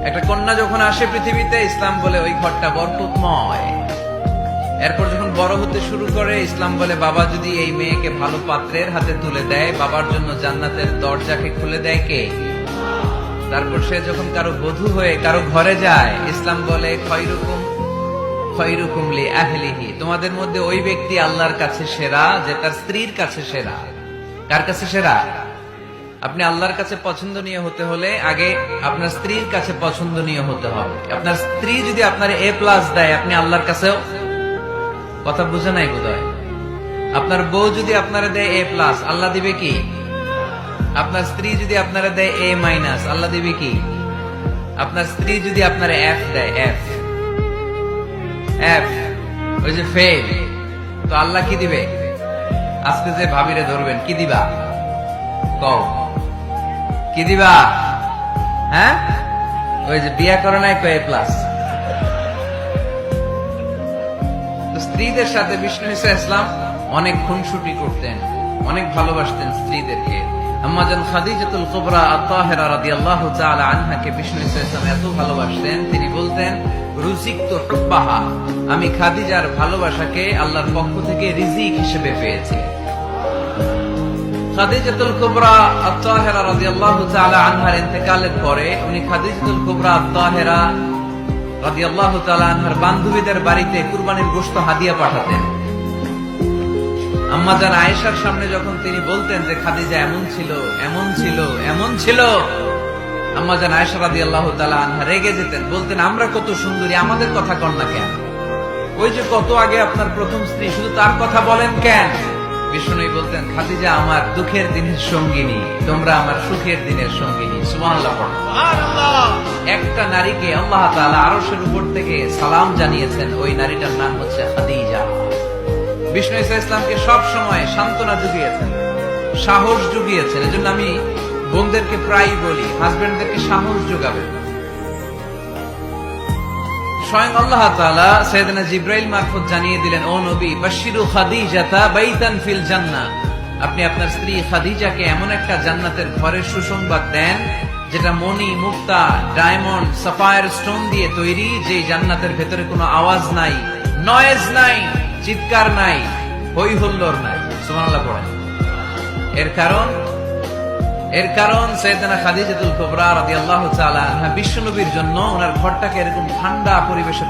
একটা কন্যা যখন আসে পৃথিবীতে, ইসলাম বলে ওই ঘরটা বরকতময়। এরপর যখন বড় হতে শুরু করে, ইসলাম বলে বাবা যদি এই মেয়েকে ভালো পাত্রের হাতে তুলে দেয়, বাবার জন্য জান্নাতের দরজাকে খুলে দেয় কে? তারপর সে যখন কারো বধূ হয়ে কারো ঘরে যায়, ইসলাম বলে খয়রুকুম খয়রুকুম লিআহলিহি, তোমাদের মধ্যে ওই ব্যক্তি আল্লাহর কাছে সেরা যে তার স্ত্রীর কাছে সেরা। কার কাছে সেরা? আপনি আল্লাহর কাছে পছন্দনীয় হতে হলে আগে আপনার স্ত্রীর কাছে পছন্দনীয় হতে হবে। আপনার স্ত্রী যদি আপনার A+ দেয়, আপনি আল্লাহর কাছেও, কথা বুঝে নাই বোধহয়। আপনার বউ যদি আপনারা দেয় A+, আল্লাহ দিবে কি? আপনার স্ত্রী যদি আপনারা দেয় A-, আল্লাহ দিবে কি? আপনার স্ত্রী যদি আপনারা F দেয়, F ওই যে ফেল, তো আল্লাহ কি দিবে? আজকে যে ভাবিরে ধরবেন, কি দিবা? কও কি দিবা? হ্যাঁ, ওই যে বিয়া করে নাই A+। তো স্ত্রীদের সাথে বিষ্ণু ঈসা ইসলাম অনেক খুনসুটি করতেন, অনেক ভালোবাসতেন স্ত্রীদেরকে। আম্মাজান খাদিজাতুল কুবরা আত-তাহেরা রাদিয়াল্লাহু তাআলা আনহাকে বিষ্ণু ঈসা ইসলাম এত ভালোবাসতেন, তিনি বলতেন রুজিকতু হুব্বাহা, আমি খাদিজার ভালোবাসাকে আল্লাহর পক্ষ থেকে রিজিক হিসেবে পেয়েছি। খাদিজাতুল কুবরা আত-তাহেরা রাদিয়াল্লাহু তাআলা আনহার ইন্তেকালের পরে উনি খাদিজাতুল কুবরা আত-তাহেরা রাদিয়াল্লাহু তাআলা আনহার বান্ধবীদের বাড়িতে কুরবানির গোশত হাদিয়া পাঠাতেন। আম্মাজান আয়েশার সামনে যখন তিনি বলতেন যে খাদিজা এমন ছিল, এমন ছিল, এমন ছিল, আম্মাজান আয়েশা রাদিয়াল্লাহু তাআলা আনহা রেগে যেতেন, বলতেন আমরা কত সুন্দরী, আমাদের কথা কন না কেন? ওই যে কত আগে আপনার প্রথম স্ত্রী, শুধু তার কথা বলেন কেন? বিষ্ণু বলতেন খাদিজা আমার দুঃখের দিনের সঙ্গিনী, তোমরা আমার সুখের দিনের সঙ্গিনী। সুবহানাল্লাহ। একটা নারীকে আল্লাহ তাআলা আরশের উপর থেকে সালাম জানিয়েছেন, ওই নারীটার নাম হচ্ছে খাদিজা। বিষ্ণু ঈসা ইসলামকে সব সময় সান্ত্বনা জুগিয়েছেন, সাহস জুগিয়েছেন। এজন্য আমি বোনদেরকে প্রায় বলি, হাজবেন্ডদেরকে সাহস যোগাবেন। স্বয়ং আল্লাহ তাআলা সাইয়েদনা জিবরাইল মারফত জানিয়ে দিলেন, ও নবী বাশশিরু খাদিজাতা বাইতান ফিল জান্নাহ, আপনি আপনার স্ত্রী খাদিজাকে এমন একটা জান্নাতের ঘরের সুসংবাদ দেন যেটা মণি, মুক্তা, ডায়মন্ড, সাফায়ার স্টোন দিয়ে তৈরি, যে জান্নাতের ভেতরে কোনো আওয়াজ নাই, নয়েজ নাই, চিৎকার নাই, হই হুল্লোড় নাই। সুবহানাল্লাহ পড়েন। এর কারণ সাইয়েদনা খাদিজাতুল কুবরা রাদিয়াল্লাহু তাআলা আনহা বিশ্বনবীর জন্য ওনার ঘরটাকে এরকম ঠান্ডা পরিবেশের